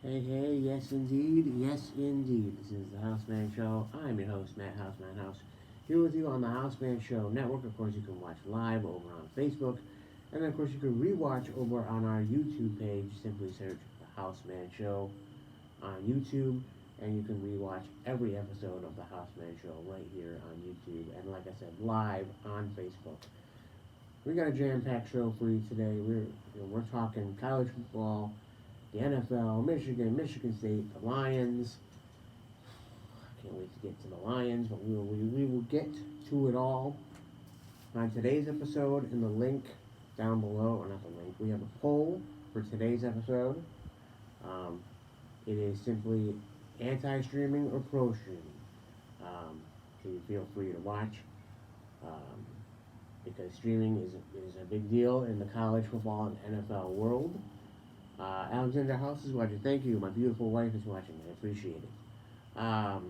Hey, hey, yes indeed, yes indeed. This is the Houseman Show. I'm your host, Matt Houseman House, here with you on the Houseman Show Network. Of course, you can watch live over on Facebook, and then, of course, you can rewatch over on our YouTube page. Simply search the Houseman Show on YouTube, and you can rewatch every episode of the Houseman Show right here on YouTube, and like I said, live on Facebook. We got a jam-packed show for you today. We're talking college football, the NFL, Michigan, Michigan State, the Lions. I can't wait to get to the Lions, but we will get to it all on today's episode. In the link down below, or not the link, we have a poll for today's episode. Um, it is simply anti-streaming or pro-streaming. So you feel free to watch um, because streaming is a big deal in the college football and NFL world. Alexander House is watching. Thank you. My beautiful wife is watching. I appreciate it. So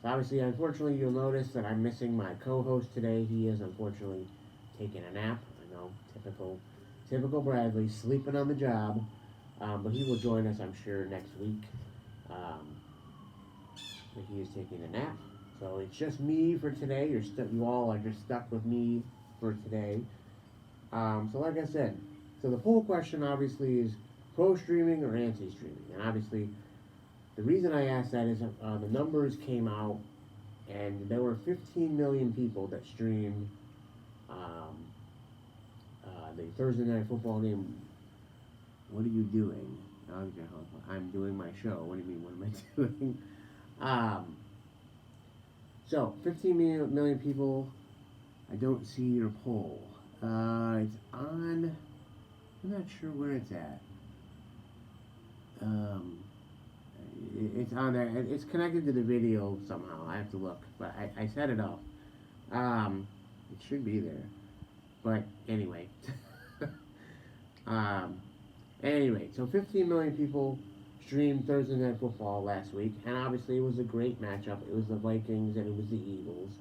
obviously, unfortunately, you'll notice that I'm missing my co-host today. He is unfortunately taking a nap. I know, typical Bradley, sleeping on the job. But he will join us, I'm sure, next week. But he is taking a nap. So it's just me for today. You all are just stuck with me for today. So like I said, so the poll question obviously is pro streaming or anti streaming, and obviously the reason I asked that is the numbers came out, and there were 15 million people that streamed um, the Thursday night football game. What are you doing? I'm doing my show. What do you mean? What am I doing? Um, so 15 million people. I don't see your poll. It's on. I'm not sure where it's at. Um, it's on there. It's connected to the video somehow. I have to look, but I set it up. It should be there. But anyway. um, anyway, so 15 million people streamed Thursday Night Football last week, and obviously it was a great matchup. It was the Vikings and it was the Eagles.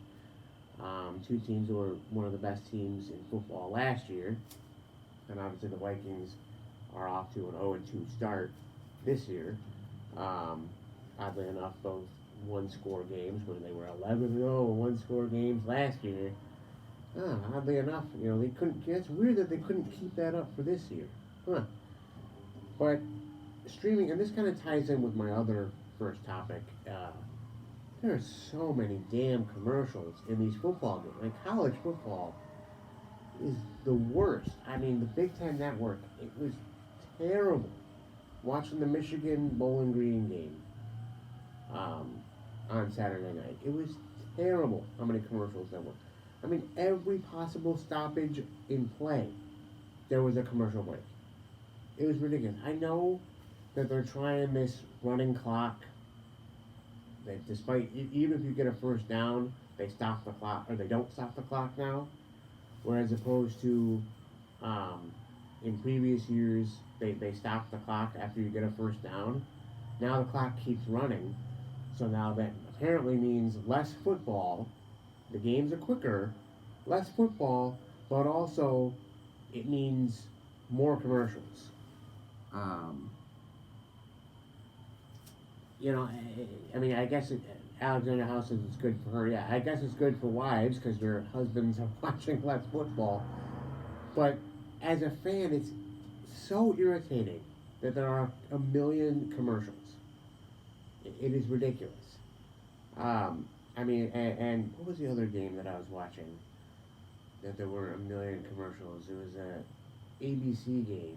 Two teams who were one of the best teams in football last year. And obviously the Vikings are off to an 0-2 start this year. Oddly enough, both one-score games where they were 11-0 one-score games last year. Oddly enough, they couldn't. It's weird that they couldn't keep that up for this year. But streaming, and this kind of ties in with my other first topic. There are so many damn commercials in these football games. Like college football is the worst. I mean, the Big Ten Network, it was terrible. Watching the Michigan Bowling Green game on Saturday night, it was terrible how many commercials there were. I mean, every possible stoppage in play, there was a commercial break. It was ridiculous. I know that they're trying this running clock. That despite even if you get a first down, they stop the clock, or they don't stop the clock now. Whereas opposed to in previous years, they stop the clock after you get a first down. Now the clock keeps running. So now that apparently means less football. The games are quicker, less football, but also it means more commercials. Um, I mean, I guess Alexander House says it's good for her. Yeah, I guess it's good for wives because their husbands are watching less football. But as a fan, it's so irritating that there are a million commercials. It is ridiculous. I mean, and what was the other game that I was watching that there were a million commercials? It was a ABC game.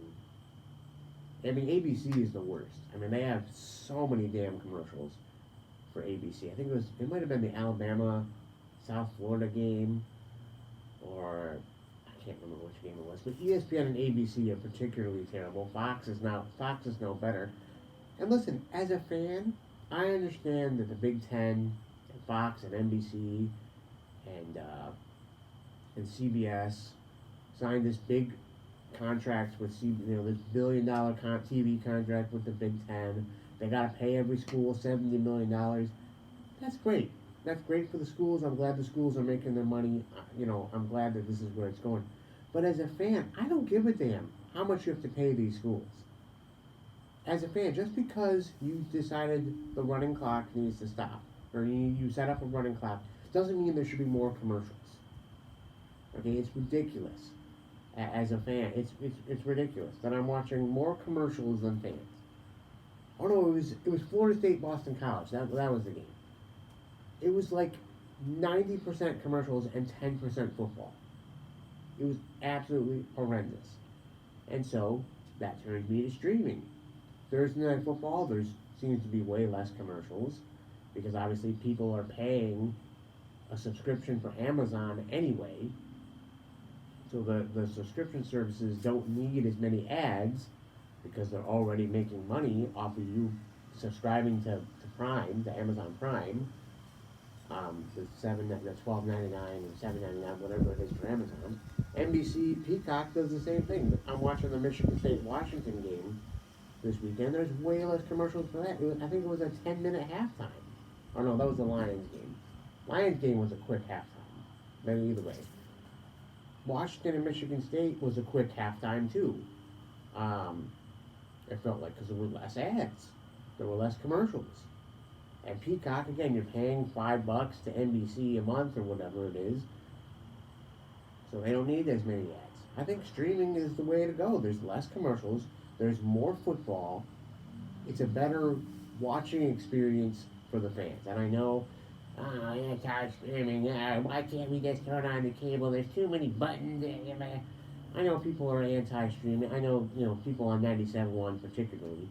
I mean, ABC is the worst. I mean, they have so many damn commercials for ABC. I think it might have been the Alabama South Florida game, or I can't remember which game it was. But ESPN and ABC are particularly terrible. Fox is no better. And listen, as a fan, I understand that the Big Ten, and Fox and NBC, and CBS signed this big contracts with this $1 billion TV contract with the Big Ten. They got to pay every school $70 million. That's great. That's great for the schools. I'm glad the schools are making their money. I'm glad that this is where it's going. But as a fan, I don't give a damn how much you have to pay these schools. as a fan, just because you decided the running clock needs to stop, or you set up a running clock, doesn't mean there should be more commercials. Okay, it's ridiculous. As a fan, it's ridiculous that I'm watching more commercials than fans. Oh no, it was Florida State Boston College. That was the game. It was like 90% commercials and 10% football. It was absolutely horrendous. And so that turned me to streaming. Thursday Night Football, there seems to be way less commercials because obviously people are paying a subscription for Amazon anyway. So the subscription services don't need as many ads because they're already making money off of you subscribing to Prime, to Amazon Prime. The $12.99 and $7.99, whatever it is for Amazon. NBC Peacock does the same thing. I'm watching the Michigan State Washington game this weekend. There's way less commercials for that. I think it was a 10-minute halftime. Oh no, that was the Lions game. Lions game was a quick halftime. But either way, Washington and Michigan State was a quick halftime too. It felt like because there were less ads, there were less commercials. And Peacock, again, you're paying $5 to NBC a month or whatever it is, so they don't need as many ads. I think streaming is the way to go. There's less commercials, there's more football. It's a better watching experience for the fans. And I know, anti-streaming, why can't we just turn on the cable? There's too many buttons. I know people are anti-streaming. I know, people on 97.1 particularly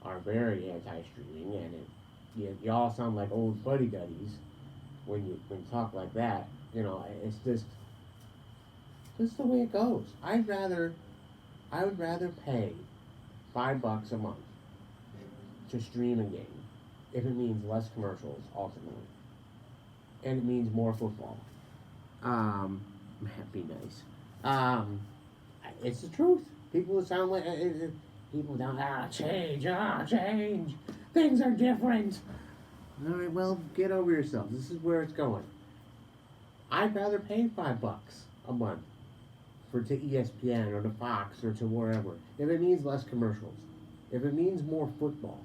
are very anti-streaming, and you all sound like old fuddy-duddies when you talk like that. It's just the way it goes. I would rather pay $5 a month to stream a game if it means less commercials ultimately, and it means more football. That'd be nice. It's the truth. People sound like people don't change. Things are different. All right, well, get over yourself. This is where it's going. I'd rather pay $5 a month to ESPN or to Fox or to wherever if it means less commercials, if it means more football,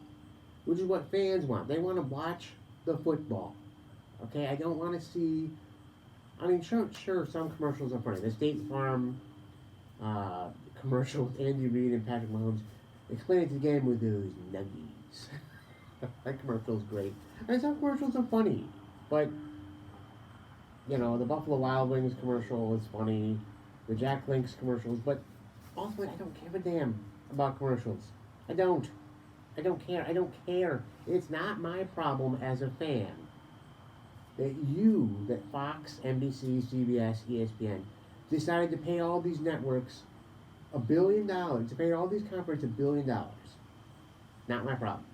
which is what fans want. They want to watch the football. Okay, I don't want to see. I mean, sure, some commercials are funny. The State Farm commercial with Andy Reid and Patrick Mahomes. Explain it to the game with those nuggies. That commercial is great. And some commercials are funny, but the Buffalo Wild Wings commercial is funny. The Jack Link's commercials, but ultimately I don't give a damn about commercials. I don't care. It's not my problem as a fan that Fox, NBC, CBS, ESPN decided to pay all these networks $1 billion, to pay all these conferences $1 billion. Not my problem.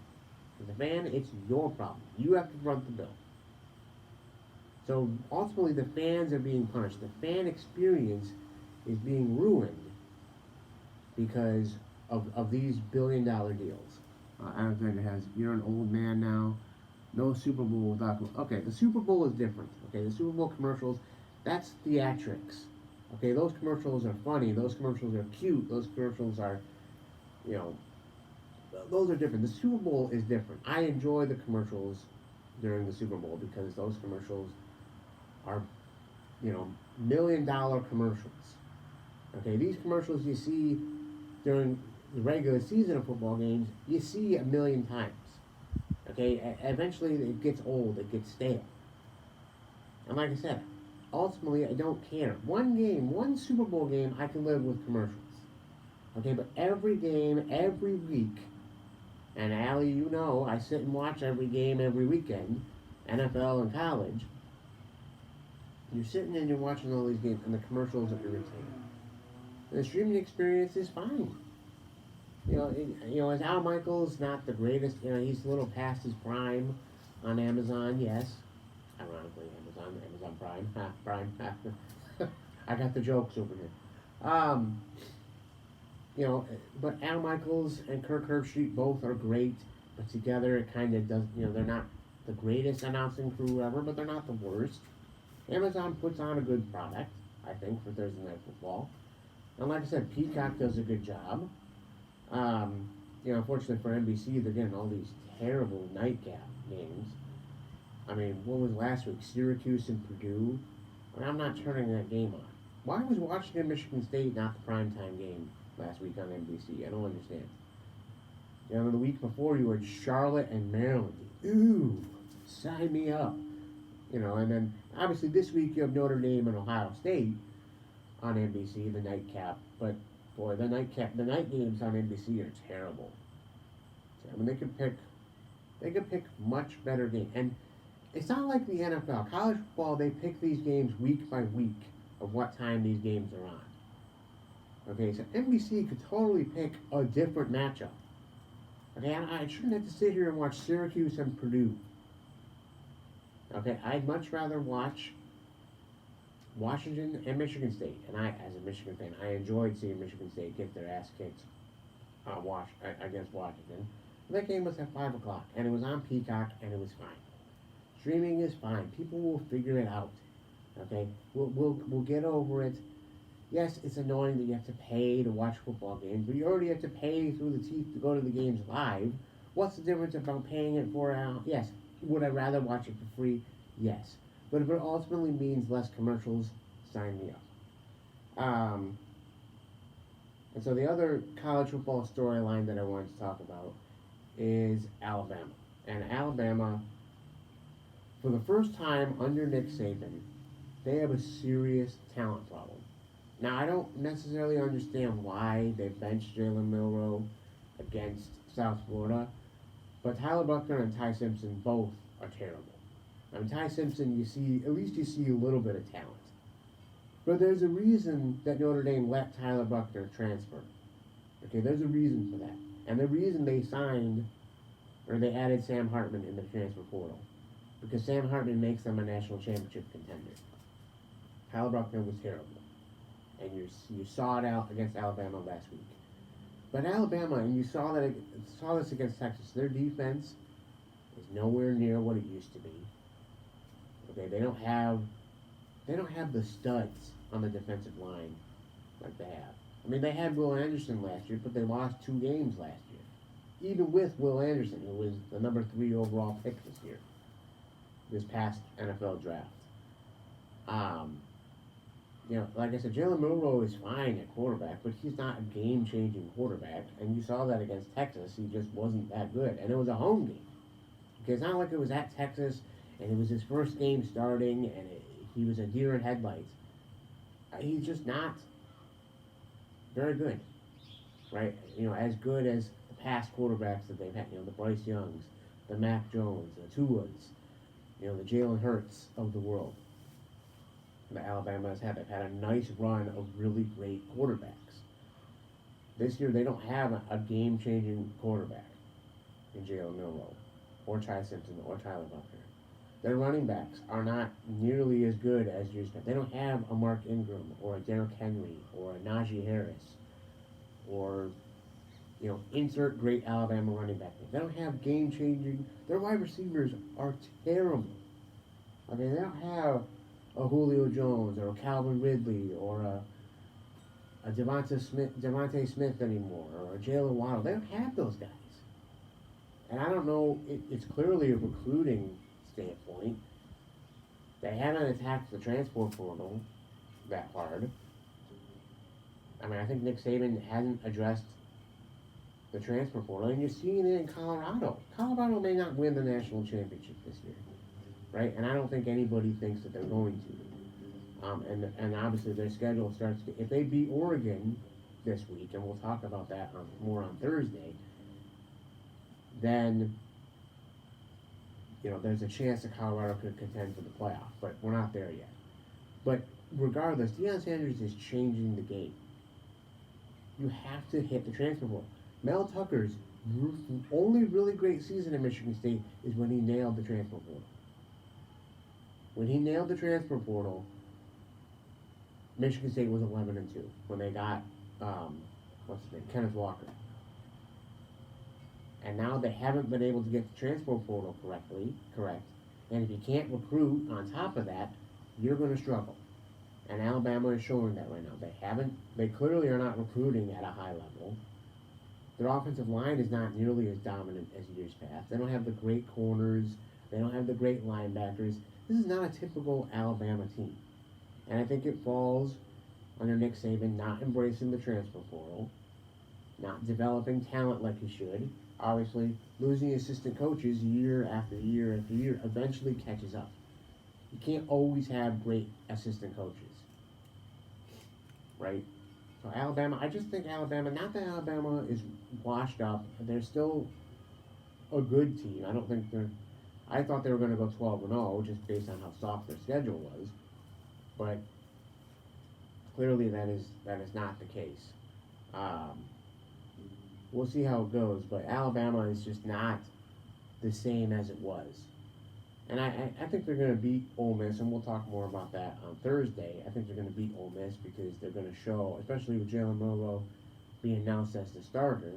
As a fan, it's your problem. You have to front the bill. So ultimately the fans are being punished. The fan experience is being ruined because of these $1 billion deals. Alexander has, you're an old man now. No Super Bowl without... Okay, the Super Bowl is different. Okay, the Super Bowl commercials, that's theatrics. Okay, those commercials are funny. Those commercials are cute. Those commercials are, those are different. The Super Bowl is different. I enjoy the commercials during the Super Bowl because those commercials are, $1 million commercials. Okay, these commercials you see during the regular season of football games, you see 1 million times. Okay, eventually it gets old, it gets stale. And like I said, ultimately I don't care. One Super Bowl game, I can live with commercials. Okay, but every game, every week, and Allie, I sit and watch every game every weekend, NFL and college. You're sitting and you're watching all these games, and the commercials are irritating. The streaming experience is fine. As Al Michaels not the greatest, he's a little past his prime on Amazon, yes. Ironically, Amazon Prime. I got the jokes over here. But Al Michaels and Kirk Herbstreit both are great, but together it kind of does, they're not the greatest announcing crew ever, but they're not the worst. Amazon puts on a good product, I think, for Thursday Night Football. And like I said, Peacock does a good job. unfortunately for NBC, they're getting all these terrible nightcap games. I mean, what was last week? Syracuse and Purdue. I mean, I'm not turning that game on. Why was Washington Michigan State not the primetime game last week on NBC? I don't understand. The week before you had Charlotte and Maryland. Ooh, sign me up. And then obviously this week you have Notre Dame and Ohio State on NBC, the nightcap. But boy, the night games on NBC are terrible. I mean, they could pick much better games. And it's not like the NFL. College football, they pick these games week by week of what time these games are on. Okay, so NBC could totally pick a different matchup. Okay, I shouldn't have to sit here and watch Syracuse and Purdue. Okay, I'd much rather watch Washington and Michigan State. And I, as a Michigan fan, I enjoyed seeing Michigan State get their ass kicked against Washington. That game was at 5 o'clock, and it was on Peacock, and it was fine. Streaming is fine. People will figure it out. Okay, we'll get over it. Yes, it's annoying that you have to pay to watch football games, but you already have to pay through the teeth to go to the games live. What's the difference about paying it for yes, would I rather watch it for free? Yes. But if it ultimately means less commercials, sign me up. And so the other college football storyline that I wanted to talk about is Alabama. And Alabama, for the first time under Nick Saban, they have a serious talent problem. Now, I don't necessarily understand why they benched Jalen Milroe against South Florida, but Tyler Buchner and Ty Simpson both are terrible. I mean, Ty Simpson, at least you see a little bit of talent. But there's a reason that Notre Dame let Tyler Buchner transfer. Okay, there's a reason for that. And the reason they added Sam Hartman in the transfer portal, because Sam Hartman makes them a national championship contender. Tyler Buchner was terrible. And you saw it out against Alabama last week. But Alabama, and you saw this against Texas, their defense is nowhere near what it used to be. Okay, they don't have the studs on the defensive line like they have. I mean, they had Will Anderson last year, but they lost 2 games last year. Even with Will Anderson, who was the number 3 overall pick this past NFL draft. Like I said, Jalen Milroe is fine at quarterback, but he's not a game-changing quarterback. And you saw that against Texas. He just wasn't that good. And it was a home game. Okay, it's not like it was at Texas, and it was his first game starting, and he was a deer in headlights. He's just not very good, right? As good as the past quarterbacks that they've had. The Bryce Youngs, the Mac Jones, the Tuas, the Jalen Hurts of the world. The Alabama has had. They've had a nice run of really great quarterbacks. This year, they don't have a game-changing quarterback in Jalen Milroe, or Ty Simpson, or Tyler Buchner. Their running backs are not nearly as good as years past. They don't have a Mark Ingram, or a Derrick Henry, or a Najee Harris, or insert great Alabama running back. They don't have game-changing. Their wide receivers are terrible. I mean, they don't have a Julio Jones or a Calvin Ridley or a Devontae Smith anymore, or a Jalen Waddle. They don't have those guys. And I don't know, it's clearly a recruiting standpoint. They haven't attacked the transfer portal that hard. I mean, I think Nick Saban hasn't addressed the transfer portal, and you're seeing it in Colorado. Colorado may not win the national championship this year. Right, and I don't think anybody thinks that they're going to. And obviously their schedule starts to, if they beat Oregon this week, and we'll talk about that more on Thursday, then there's a chance that Colorado could contend for the playoff, but we're not there yet. But regardless, Deion Sanders is changing the game. You have to hit the transfer portal. Mel Tucker's only really great season at Michigan State is when he nailed the transfer portal. When he nailed the transfer portal, Michigan State was 11-2 when they got Kenneth Walker. And now they haven't been able to get the transfer portal correct. And if you can't recruit on top of that, you're going to struggle. And Alabama is showing that right now. They clearly are not recruiting at a high level. Their offensive line is not nearly as dominant as years past. They don't have the great corners. They don't have the great linebackers. This is not a typical Alabama team. And I think it falls under Nick Saban not embracing the transfer portal, not developing talent like he should. Obviously, losing assistant coaches year after year after year eventually catches up. You can't always have great assistant coaches, right? So Alabama, I just think Alabama, not that Alabama is washed up, they're still a good team. I don't think they're, I thought they were going to go 12-0 just based on how soft their schedule was, but clearly that is not the case. We'll see how it goes, but Alabama is just not the same as it was. And I think they're going to beat Ole Miss, and we'll talk more about that on Thursday. I think they're going to beat Ole Miss because they're going to show, especially with Jalen Milroe being announced as the starter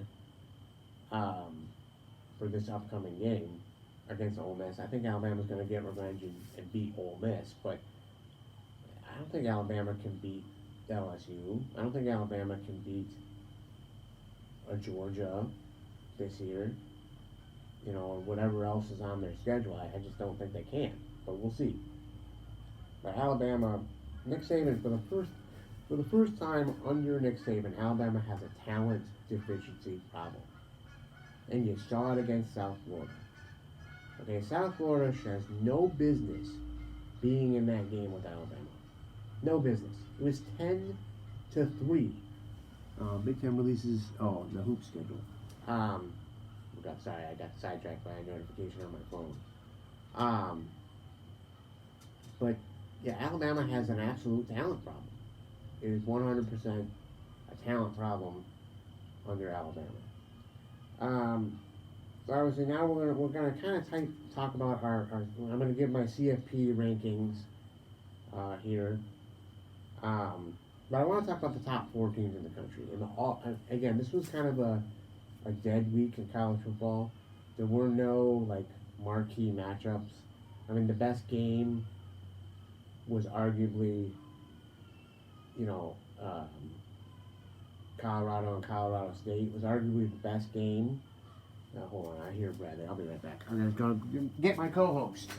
for this upcoming game against Ole Miss. I think Alabama's going to get revenge and beat Ole Miss, but I don't think Alabama can beat LSU. I don't think Alabama can beat a Georgia this year, you know, or whatever else is on their schedule. I just don't think they can, but we'll see. But Alabama, Nick Saban, for the first time under Nick Saban, Alabama has a talent deficiency problem, and you saw it against South Florida. Okay, South Florida has no business being in that game with Alabama. No business. It was 10-3. Big Ten releases. Oh, the hoop schedule. I got sidetracked by a notification on my phone. But yeah, Alabama has an absolute talent problem. It is 100% a talent problem under Alabama. So obviously now we're gonna kind of talk about our. I'm gonna give my CFP rankings here. But I want to talk about the top 4 teams in the country. And again, this was kind of a dead week in college football. There were no like marquee matchups. I mean, the best game was arguably, you know, Colorado and Colorado State was arguably the best game. Now, hold on, I hear Bradley. I'll be right back. I'm gonna go get my co-host.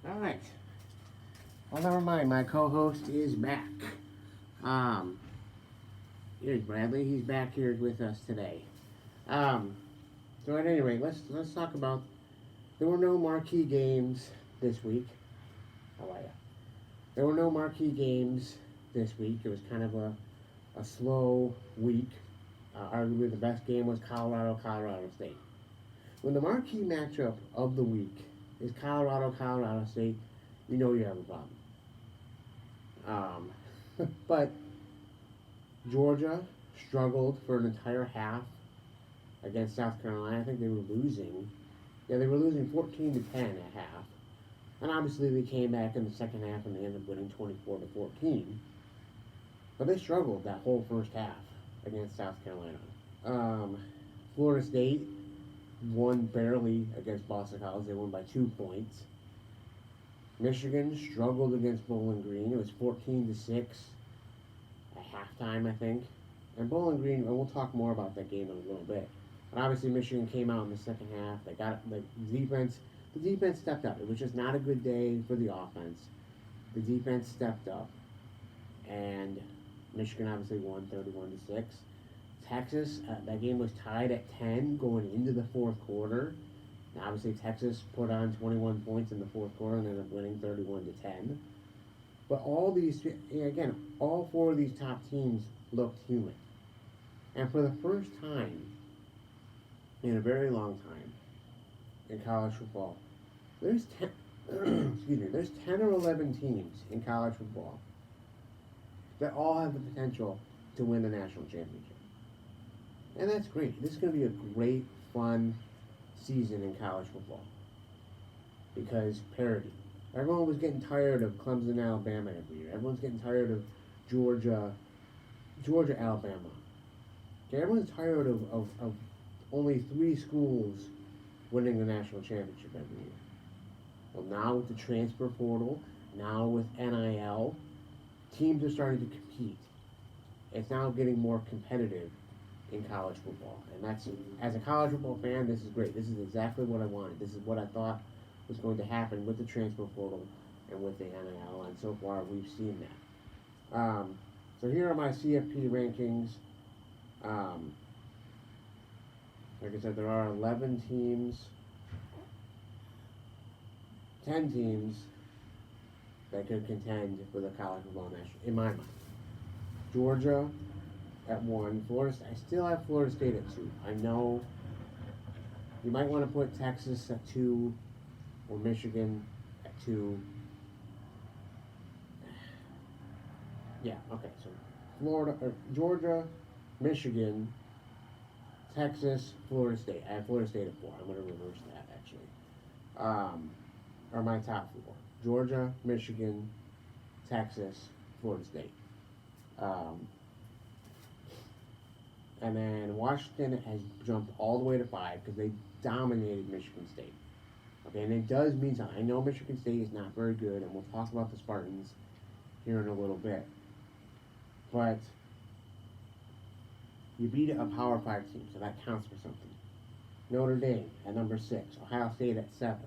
Alright. Well, never mind. My co-host is back. Here's Bradley. He's back here with us today. So at any rate, let's talk about. There were no marquee games this week. How are ya? There were no marquee games this week. It was kind of a slow week. Arguably the best game was Colorado State. When the marquee matchup of the week is Colorado State, you know you have a problem. But Georgia struggled for an entire half against South Carolina. I think they were losing. Yeah, they were losing 14-10 at half. And obviously they came back in the second half and they ended up winning 24-14. But they struggled that whole first half against South Carolina. Florida State won barely against Boston College. They won by 2 points. Michigan struggled against Bowling Green. It was 14-6 at halftime, I think. And Bowling Green, and we'll talk more about that game in a little bit. And obviously Michigan came out in the second half. They got the defense. The defense stepped up. It was just not a good day for the offense. The defense stepped up, and Michigan obviously won 31-6. Texas, that game was tied at 10 going into the fourth quarter. Now, obviously, Texas put on 21 points in the fourth quarter and ended up winning 31-10. But all 4 of these top teams looked human. And for the first time in a very long time in college football, there's 10 or 11 teams in college football that all have the potential to win the national championship. And that's great. This is going to be a great, fun season in college football because parity. Everyone was getting tired of Clemson, Alabama every year. Everyone's getting tired of Georgia, Alabama. Okay, everyone's tired of only 3 schools winning the national championship every year. Well, now with the transfer portal, now with NIL, teams are starting to compete. It's now getting more competitive in college football. And that's, as a college football fan, this is great. This is exactly what I wanted. This is what I thought was going to happen with the transfer portal and with the NIL, and so far we've seen that. So here are my CFP rankings. Like I said, there are 11 teams, 10 teams that could contend for the college football national, in my mind. Georgia at 1, Florida. I still have Florida State at 2. I know you might want to put Texas at 2 or Michigan at 2. Yeah, okay. So Georgia, Michigan, Texas, Florida State. I have Florida State at 4. I'm going to reverse that actually. Are my top 4: Georgia, Michigan, Texas, Florida State. And then Washington has jumped all the way to 5 because they dominated Michigan State. Okay, and it does mean something. I know Michigan State is not very good, and we'll talk about the Spartans here in a little bit. But you beat a Power 5 team, so that counts for something. Notre Dame at number 6, Ohio State at 7,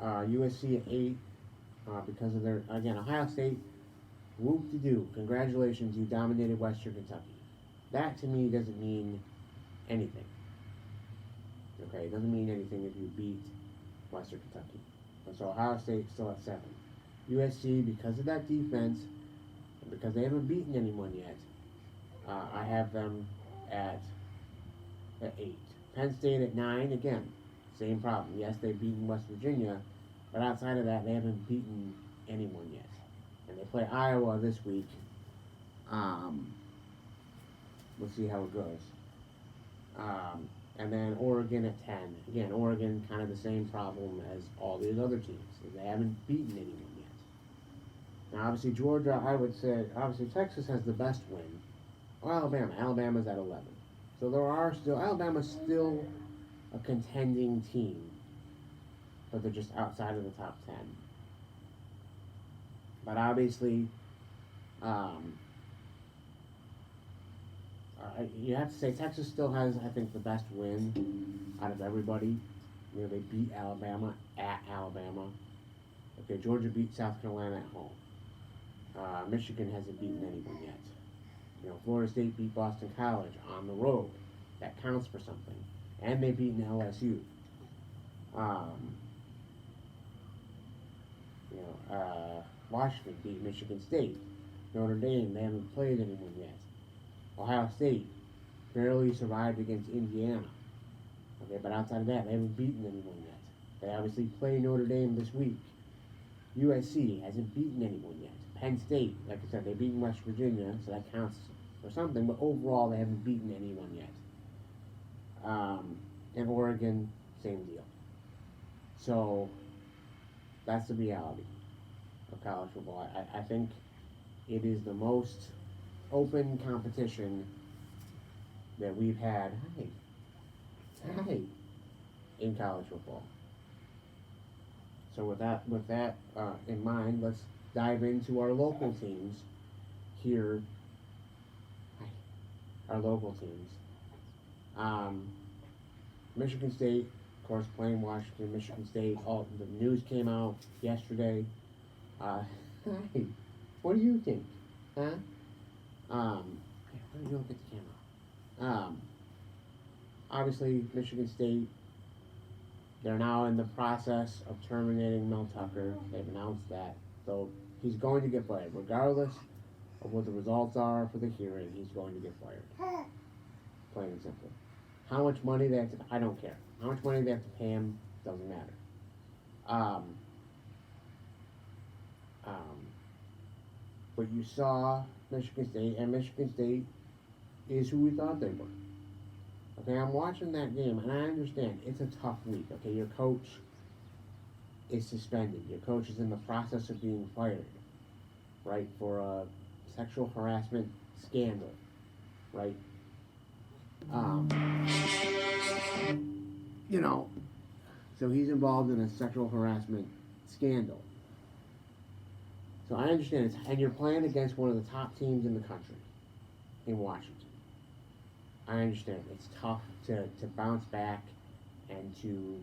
USC at 8, because of their, again, Ohio State, whoop-de-doo, congratulations, you dominated Western Kentucky. That to me doesn't mean anything. Okay, it doesn't mean anything if you beat Western Kentucky. And so Ohio State still at 7. USC, because of that defense, and because they haven't beaten anyone yet, I have them at 8. Penn State at 9, again, same problem. Yes, they've beaten West Virginia, but outside of that, they haven't beaten anyone yet. And they play Iowa this week. We'll see how it goes. And then Oregon at 10. Again, Oregon, kind of the same problem as all these other teams. They haven't beaten anyone yet. Now, obviously, Georgia, I would say, obviously, Texas has the best win. Or Alabama. Alabama's at 11. So there are still, Alabama's still a contending team, but they're just outside of the top 10. But obviously, you have to say Texas still has, I think, the best win out of everybody. You know, they beat Alabama at Alabama. Okay, Georgia beat South Carolina at home. Michigan hasn't beaten anyone yet. You know, Florida State beat Boston College on the road. That counts for something. And they beat LSU. Washington beat Michigan State. Notre Dame, they haven't played anyone yet. Ohio State barely survived against Indiana. Okay, but outside of that, they haven't beaten anyone yet. They obviously play Notre Dame this week. USC hasn't beaten anyone yet. Penn State, like I said, they've beaten West Virginia, so that counts for something, but overall they haven't beaten anyone yet. And Oregon, same deal. So that's the reality of college football. I think it is the most open competition that we've had in college football. So with that in mind, let's dive into our local teams here. Our local teams. Michigan State, of course, playing Washington. Michigan State. All the news came out yesterday. What do you think? Huh? Why don't you look at the camera? Obviously, Michigan State, they're now in the process of terminating Mel Tucker. They've announced that. So he's going to get fired. Regardless of what the results are for the hearing, he's going to get fired. Plain and simple. How much money they have to, I don't care. How much money they have to pay him, doesn't matter. But you saw Michigan State, and Michigan State is who we thought they were. Okay, I'm watching that game, and I understand it's a tough week. Okay, your coach is suspended. Your coach is in the process of being fired, right, for a sexual harassment scandal, right? Um, you know, so he's involved in a sexual harassment scandal. So I understand it's, and you're playing against one of the top teams in the country, in Washington. I understand it's tough to bounce back and to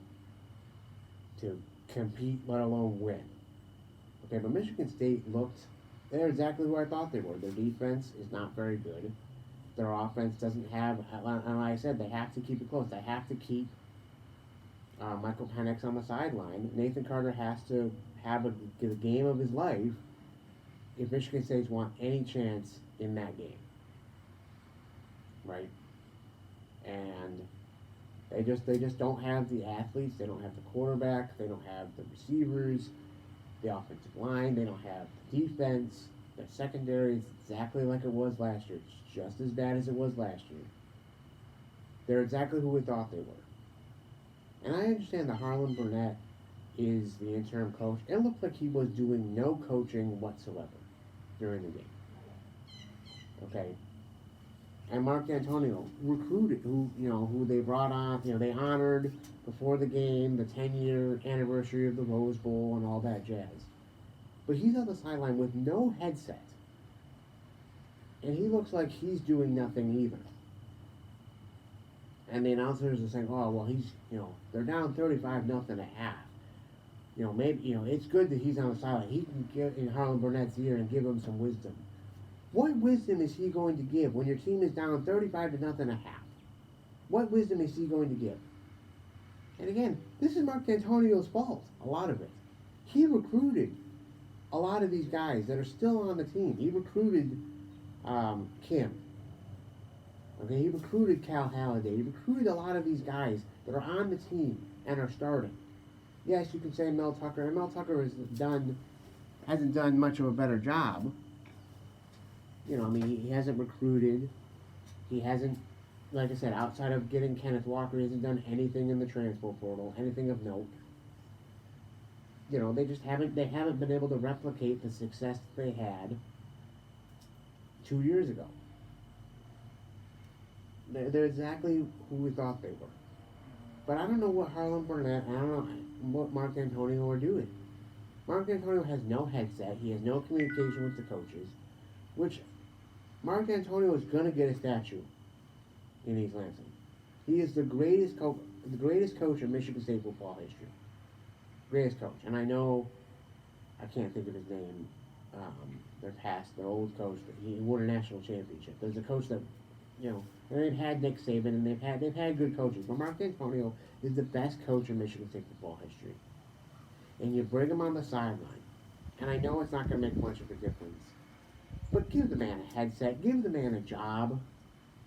compete, let alone win. Okay, but Michigan State they're exactly who I thought they were. Their defense is not very good. Their offense doesn't have, and like I said, they have to keep it close. They have to keep Michael Penix on the sideline. Nathan Carter has to have the game of his life if Michigan State want any chance in that game. Right? And they just don't have the athletes. They don't have the quarterback. They don't have the receivers, the offensive line. They don't have the defense. Their secondary is exactly like it was last year. It's just as bad as it was last year. They're exactly who we thought they were. And I understand that Harlan Burnett is the interim coach. It looked like he was doing no coaching whatsoever during the game. Okay. And Mark D'Antonio recruited, who they brought on, they honored before the game the 10-year anniversary of the Rose Bowl and all that jazz. But he's on the sideline with no headset. And he looks like he's doing nothing either. And the announcers are saying, oh, well, they're down 35-0 at half. Maybe, it's good that he's on the sideline. He can get in Harlan Burnett's ear and give him some wisdom. What wisdom is he going to give when your team is down 35-0 at half? What wisdom is he going to give? And again, this is Mark D'Antonio's fault, a lot of it. He recruited a lot of these guys that are still on the team. He recruited Kim. Okay, he recruited Cal Halliday. He recruited a lot of these guys that are on the team and are starting. Yes, you can say Mel Tucker, and Mel Tucker hasn't done much of a better job. He hasn't recruited. He hasn't, like I said, outside of getting Kenneth Walker, he hasn't done anything in the transfer portal, anything of note. They haven't been able to replicate the success that they had 2 years ago. They're exactly who we thought they were. But I don't know what Harlan Burnett, I don't know what Mark D'Antonio are doing. Mark D'Antonio has no headset. He has no communication with the coaches, which Mark D'Antonio is going to get a statue in East Lansing. He is the greatest coach in Michigan State football history. Greatest coach. And I know, I can't think of his name, their old coach, he won a national championship. There's a coach that, and they've had Nick Saban, and they've had good coaches. But Mark D'Antonio is the best coach in Michigan State football history. And you bring him on the sideline, and I know it's not going to make much of a difference, but give the man a headset, give the man a job.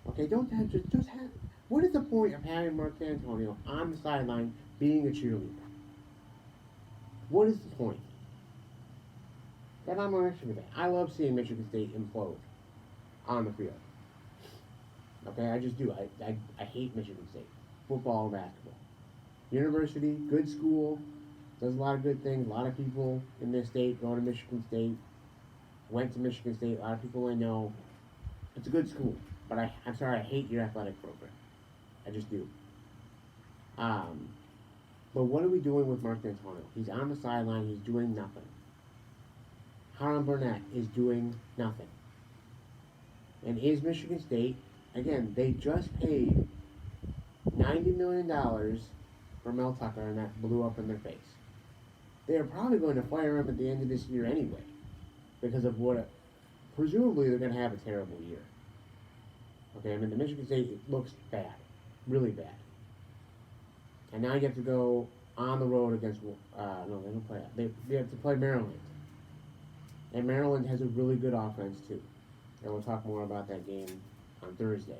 Okay, don't have just have. What is the point of having Mark D'Antonio on the sideline being a cheerleader? What is the point? That I'm a Michigan fan. I love seeing Michigan State implode on the field. Okay, I just do. I hate Michigan State. Football and basketball. University, good school, does a lot of good things. A lot of people in this state go to Michigan State, went to Michigan State. A lot of people I know. It's a good school, but I'm sorry, I hate your athletic program. I just do. But what are we doing with Mark D'Antonio? He's on the sideline. He's doing nothing. Harlan Burnett is doing nothing. And is Michigan State, again, they just paid $90 million for Mel Tucker, and that blew up in their face. They are probably going to fire him at the end of this year anyway, because of presumably they're going to have a terrible year. Okay, the Michigan State looks bad, really bad. And now you have to go on the road against, no, they don't play, they have to play Maryland. And Maryland has a really good offense too. And we'll talk more about that game on Thursday.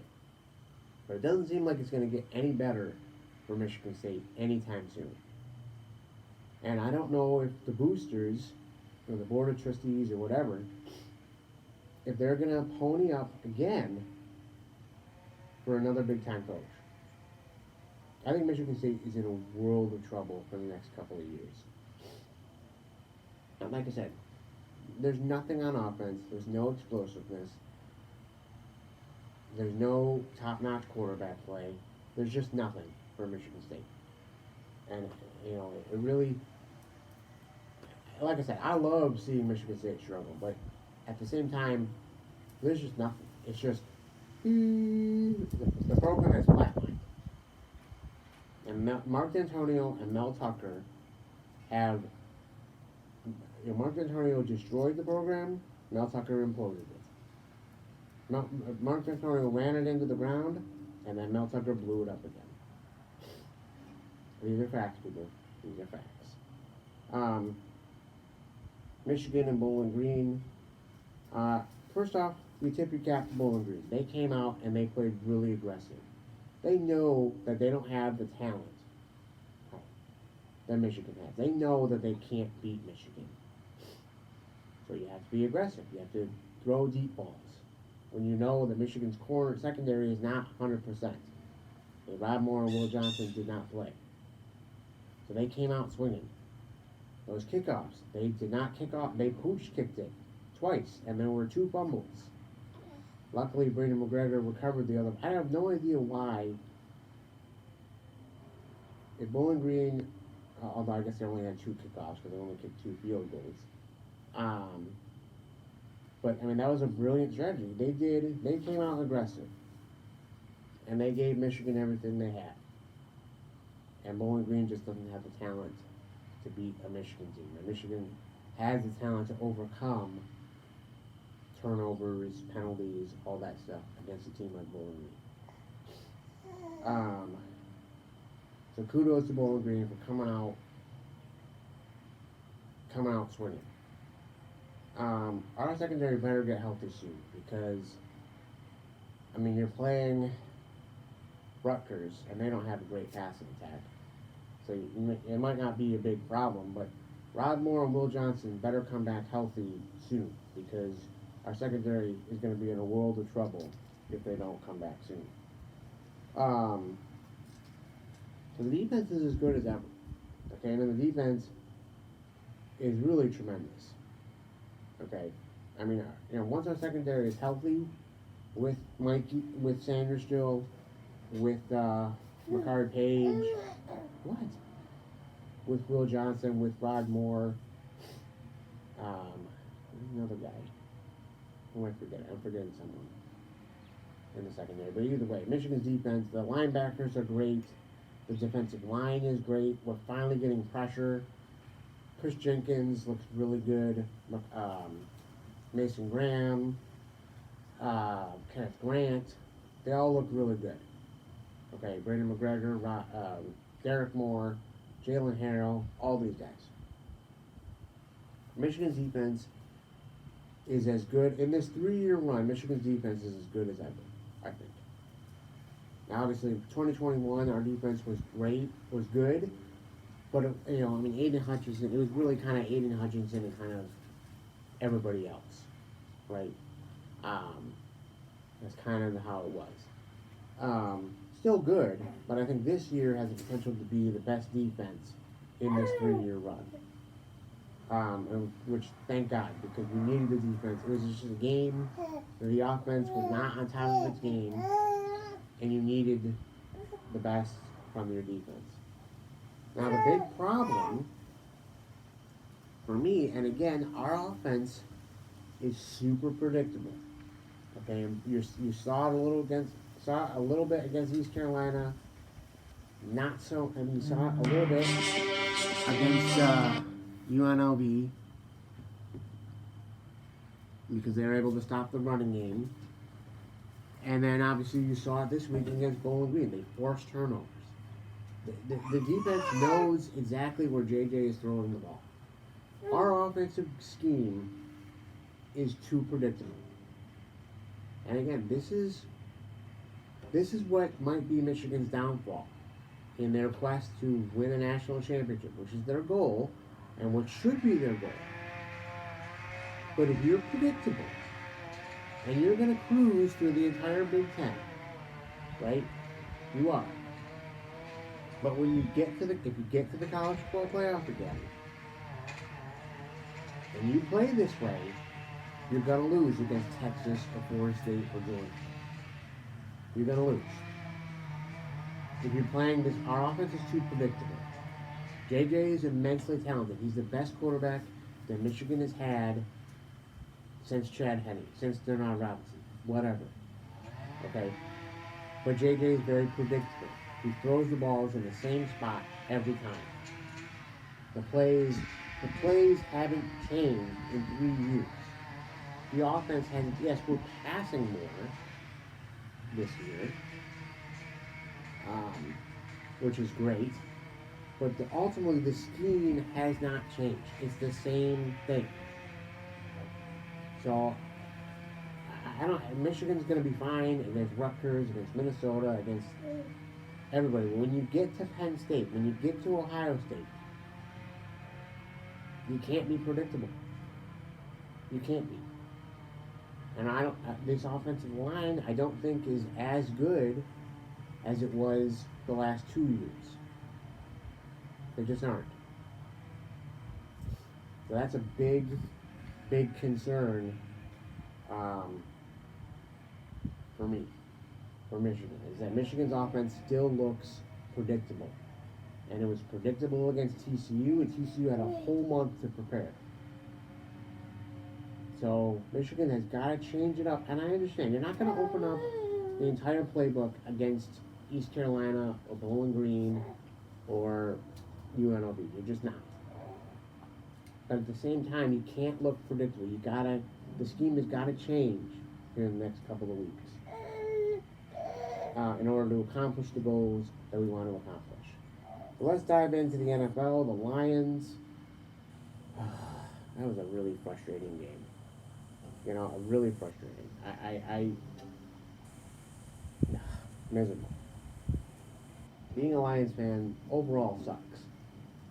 But it doesn't seem like it's going to get any better for Michigan State anytime soon. And I don't know if the boosters, or the board of trustees or whatever, if they're going to pony up again for another Big Time coach. I think Michigan State is in a world of trouble for the next couple of years. And like I said, there's nothing on offense. There's no explosiveness. There's no top-notch quarterback play. There's just nothing for Michigan State. And, you know, it really, like I said, I love seeing Michigan State struggle, but at the same time, there's just nothing. It's just, the program has flatlined. And Mark D'Antonio and Mel Tucker have, Mark D'Antonio destroyed the program, Mel Tucker imploded it. Mark D'Antonio ran it into the ground, and then Mel Tucker blew it up again. These are facts, people. These are facts. Michigan and Bowling Green. First off, we tip your cap to Bowling Green. They came out and they played really aggressive. They know that they don't have the talent that Michigan has. They know that they can't beat Michigan. So you have to be aggressive. You have to throw deep balls. When you know that Michigan's corner secondary is not 100%. Rod Moore and Will Johnson did not play. So they came out swinging. Those kickoffs, they did not kick off. They pooch kicked it twice, and there were 2 fumbles. Luckily, Brandon McGregor recovered the other. I have no idea why. If Bowling Green, although I guess they only had 2 kickoffs because they only kicked 2 field goals. But I mean, that was a brilliant strategy. They came out aggressive, and they gave Michigan everything they had. And Bowling Green just doesn't have the talent to beat a Michigan team. And Michigan has the talent to overcome turnovers, penalties, all that stuff against a team like Bowling Green. So kudos to Bowling Green for coming out swinging. Our secondary better get healthy soon because, I mean, you're playing Rutgers and they don't have a great passing attack. So it might not be a big problem, but Rod Moore and Will Johnson better come back healthy soon because our secondary is going to be in a world of trouble if they don't come back soon. So the defense is as good as ever. Okay, and the defense is really tremendous. Okay, I mean, once our secondary is healthy, with Mikey, with Sanders still, with Makari Page, with Will Johnson, with Rod Moore, another guy. Who I forget? I'm forgetting someone in the secondary. But either way, Michigan's defense, the linebackers are great. The defensive line is great. We're finally getting pressure. Chris Jenkins looks really good. Mason Graham, Kenneth Grant, they all look really good. Okay, Brandon McGregor, Derek Moore, Jalen Harrell, all these guys. Michigan's defense is as good, in this 3-year run, Michigan's defense is as good as ever, I think. Now, obviously, 2021, our defense was great, was good, but, Aiden Hutchinson, it was really kind of Aiden Hutchinson and kind of everybody else, right? That's kind of how it was. Still good, but I think this year has the potential to be the best defense in this 3-year run. Which, thank God, because we needed the defense. It was just a game where the offense was not on top of its game, and you needed the best from your defense. Now, the big problem for me, and again, our offense is super predictable. Okay, you saw it a little bit against East Carolina. Not so. I mean, you saw it a little bit against UNLV because they were able to stop the running game. And then obviously you saw it this week against Bowling Green. They forced turnovers. The defense knows exactly where JJ is throwing the ball. Our offensive scheme is too predictable. And again, this is what might be Michigan's downfall in their quest to win a national championship, which is their goal and what should be their goal. But if you're predictable, And you're going to cruise through the entire Big Ten, right? You are. But when you get to if you get to the college football playoff again, and you play this way, you're going to lose against Texas or Florida State or Georgia. You're going to lose. If you're playing this, our offense is too predictable. JJ is immensely talented. He's the best quarterback that Michigan has had since Chad Henne, since Denard Robinson, whatever. Okay? But JJ is very predictable. He throws the balls in the same spot every time. The plays haven't changed in 3 years. The offense hasn't. Yes, we're passing more this year, which is great. But ultimately, the scheme has not changed. It's the same thing. So, I don't. Michigan's going to be fine against Rutgers, against Minnesota, against everybody. When you get to Penn State, when you get to Ohio State, you can't be predictable. You can't be. And I don't. This offensive line, I don't think is as good as it was the last 2 years. They just aren't. So that's a big, big concern for me, for Michigan, is that Michigan's offense still looks predictable. And it was predictable against TCU, and TCU had a whole month to prepare. So Michigan has got to change it up. And I understand, you're not going to open up the entire playbook against East Carolina or Bowling Green or UNLV. You're just not. But at the same time, you can't look predictable. The scheme has got to change here in the next couple of weeks in order to accomplish the goals that we want to accomplish. So let's dive into the NFL. The Lions. That was a really frustrating game. Really frustrating. Miserable. Being a Lions fan overall sucks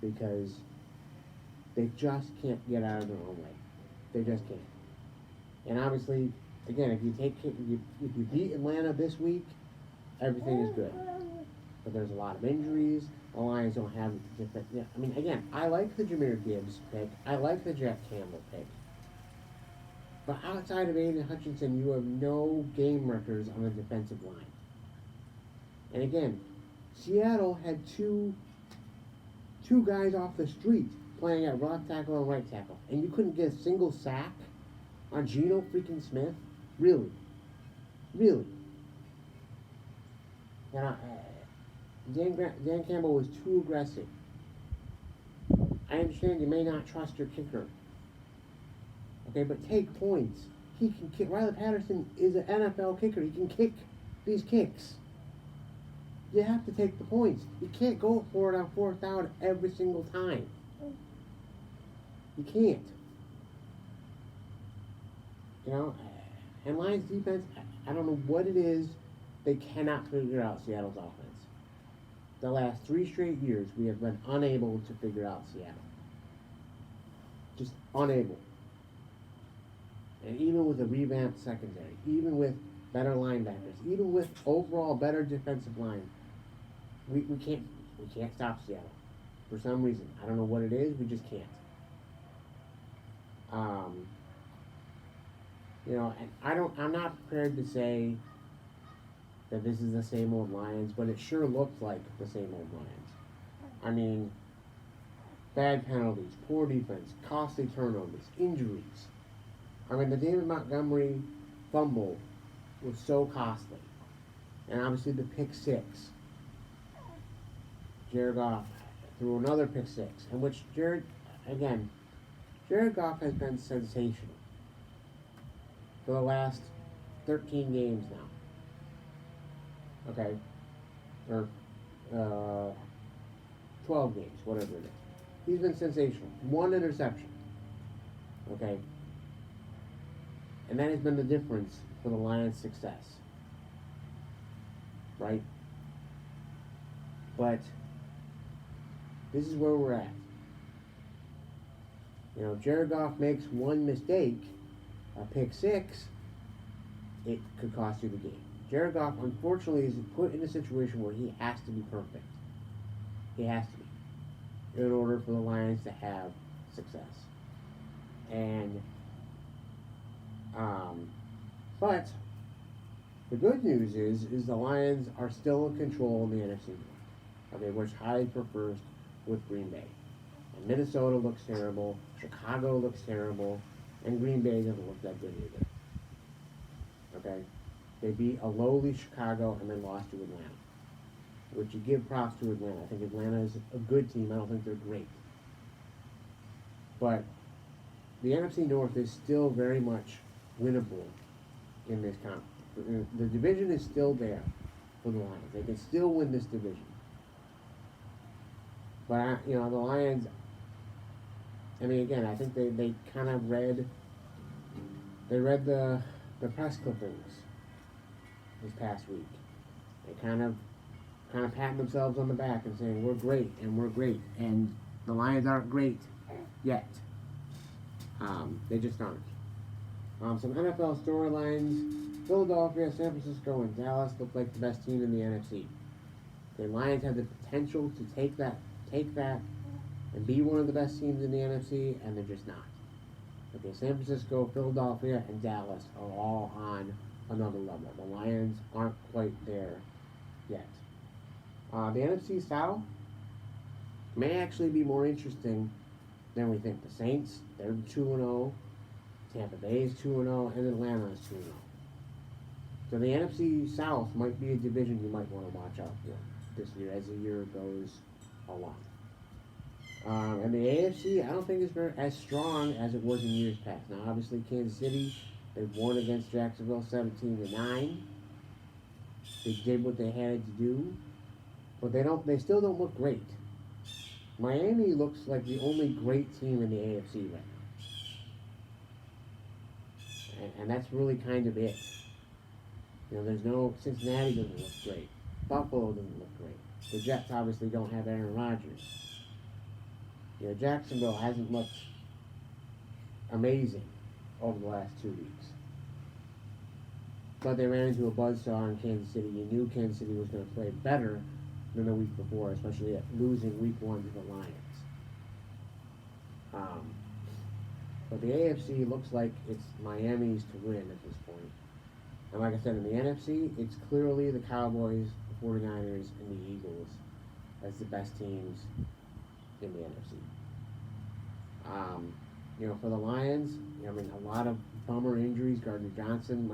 because they just can't get out of their own way. They just can't. And obviously, again, if you beat Atlanta this week, everything is good. But there's a lot of injuries. The Lions don't have different. I mean, again, I like the Jahmyr Gibbs pick. I like the Jack Campbell pick. But outside of Aiden Hutchinson, you have no game wreckers on the defensive line. And again, Seattle had two guys off the street playing at left tackle and right tackle, and you couldn't get a single sack on Geno freaking Smith? Really? Really? Dan Campbell was too aggressive. I understand you may not trust your kicker. Okay, but take points. He can kick. Riley Patterson is an NFL kicker. He can kick these kicks. You have to take the points. You can't go for it on fourth down every single time. You can't. And Lions defense, I don't know what it is. They cannot figure out Seattle's offense. The last 3 straight years, we have been unable to figure out Seattle. Just unable. And even with a revamped secondary, even with better linebackers, even with overall better defensive line, we can't stop Seattle for some reason. I don't know what it is. We just can't. And I'm not prepared to say that this is the same old Lions, but it sure looks like the same old Lions. I mean, bad penalties, poor defense, costly turnovers, injuries. I mean, the David Montgomery fumble was so costly. And obviously the pick 6. Jared Goff threw another pick 6, in which Jared Goff has been sensational for the last 13 games now. Okay? Or 12 games, whatever it is. He's been sensational. 1 interception. Okay? And that has been the difference for the Lions' success. Right? But this is where we're at. Jared Goff makes one mistake, a pick 6, it could cost you the game. Jared Goff, unfortunately, is put in a situation where he has to be perfect. He has to be in order for the Lions to have success. And, but the good news is the Lions are still in control in the NFC North. Okay, which tied for first with Green Bay. And Minnesota looks terrible. Chicago looks terrible. And Green Bay doesn't look that good either. Okay? They beat a lowly Chicago and then lost to Atlanta. Which you give props to Atlanta. I think Atlanta is a good team. I don't think they're great. But the NFC North is still very much winnable in this conference. The division is still there for the Lions. They can still win this division. But, the Lions, I mean, again, I think they kind of read the press clippings this past week. They kind of patting themselves on the back and saying, we're great, and we're great. And the Lions aren't great yet. They just aren't. Some NFL storylines. Philadelphia, San Francisco, and Dallas look like the best team in the NFC. The Lions have the potential to take that and be one of the best teams in the NFC, and they're just not. Okay, San Francisco, Philadelphia, and Dallas are all on another level. The Lions aren't quite there yet. The NFC South may actually be more interesting than we think. The Saints, they're 2-0. Tampa Bay is 2-0, and Atlanta is 2-0. So the NFC South might be a division you might want to watch out for this year as the year goes along. And the AFC, I don't think is very as strong as it was in years past. Now, obviously, Kansas City, they won against Jacksonville 17-9. They did what they had to do, but they still don't look great. Miami looks like the only great team in the AFC right now. And that's really kind of it. There's no Cincinnati doesn't look great. Buffalo doesn't look great. The Jets obviously don't have Aaron Rodgers. Jacksonville hasn't looked amazing over the last 2 weeks. But they ran into a buzzsaw in Kansas City. You knew Kansas City was going to play better than the week before, especially at losing week 1 to the Lions. But the AFC looks like it's Miami's to win at this point. And like I said, in the NFC, it's clearly the Cowboys, the 49ers, and the Eagles as the best teams in the NFC. For the Lions, a lot of bummer injuries. Gardner Johnson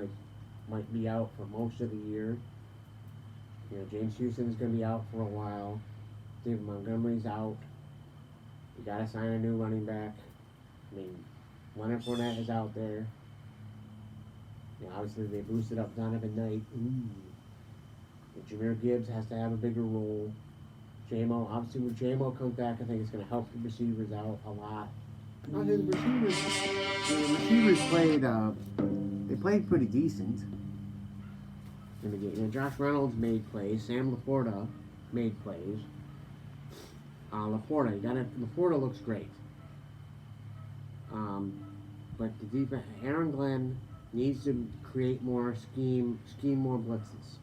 might be out for most of the year. James Houston is going to be out for a while. David Montgomery's out. You got to sign a new running back. Leonard Fournette is out there. Obviously, they boosted up Donovan Knight. Jahmyr Gibbs has to have a bigger role. Obviously, when J-Mo comes back, I think it's going to help the receivers out a lot. The receivers played pretty decent in the game. Josh Reynolds made plays. Sam Laporta made plays. Laporta looks great. But the defense, Aaron Glenn needs to create more scheme more blitzes.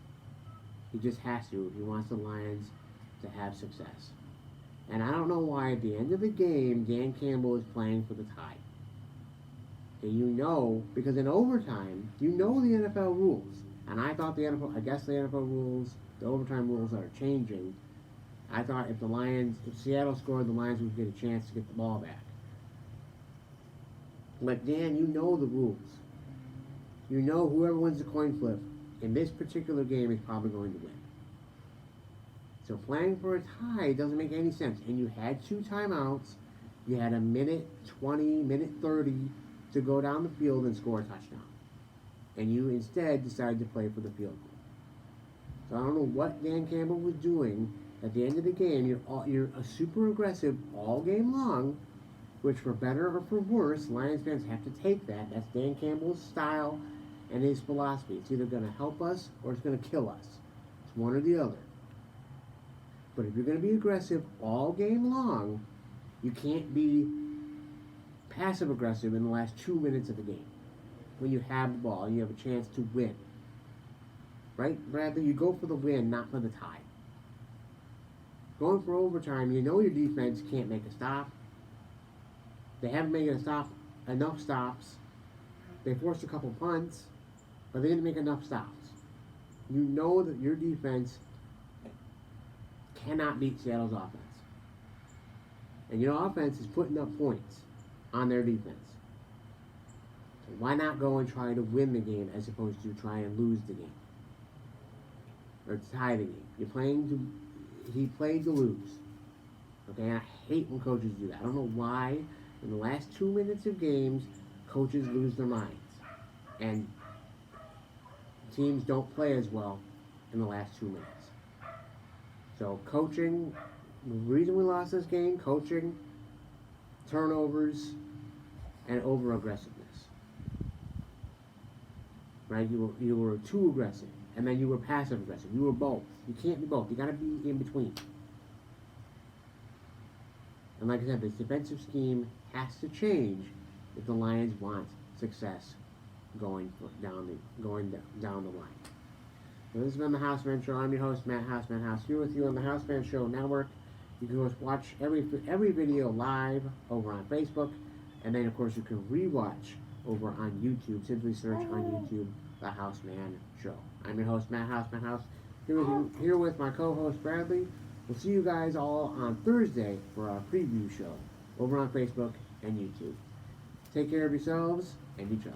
He just has to if he wants the Lions to have success. And I don't know why at the end of the game Dan Campbell is playing for the tie. And because in overtime, the NFL rules. And I thought the NFL rules, the overtime rules are changing. I thought if Seattle scored, the Lions would get a chance to get the ball back. But Dan, the rules. Whoever wins the coin flip in this particular game is probably going to win. So playing for a tie doesn't make any sense. And you had 2 timeouts. You had a minute 20, minute 30 to go down the field and score a touchdown. And you instead decided to play for the field goal. So I don't know what Dan Campbell was doing. At the end of the game, you're super aggressive all game long, which for better or for worse, Lions fans have to take that. That's Dan Campbell's style and his philosophy. It's either going to help us or it's going to kill us. It's one or the other. But if you're going to be aggressive all game long, you can't be passive-aggressive in the last 2 minutes of the game. when you have the ball, you have a chance to win. Right, Bradley? You go for the win, not for the tie. Going for overtime, you know your defense can't make a stop. They haven't made enough stops. They forced a couple punts, but they didn't make enough stops. You know that your defense cannot beat Seattle's offense. And your offense is putting up points on their defense. So why not go and try to win the game as opposed to try and lose the game? Or tie the game. He played to lose. Okay, and I hate when coaches do that. I don't know why in the last 2 minutes of games, coaches lose their minds. And teams don't play as well in the last 2 minutes. So coaching, the reason we lost this game, coaching, turnovers, and over-aggressiveness. Right? You were too aggressive. And then you were passive-aggressive. You were both. You can't be both. You got to be in between. And like I said, this defensive scheme has to change if the Lions want success going down the line. So this has been the Houseman Show. I'm your host, Matt House, here with you on the Houseman Show Network. You can watch every video live over on Facebook, and then of course you can rewatch over on YouTube. Simply search on YouTube the Houseman Show. I'm your host, Matt House, here with my co-host Bradley. We'll see you guys all on Thursday for our preview show over on Facebook and YouTube. Take care of yourselves and each other.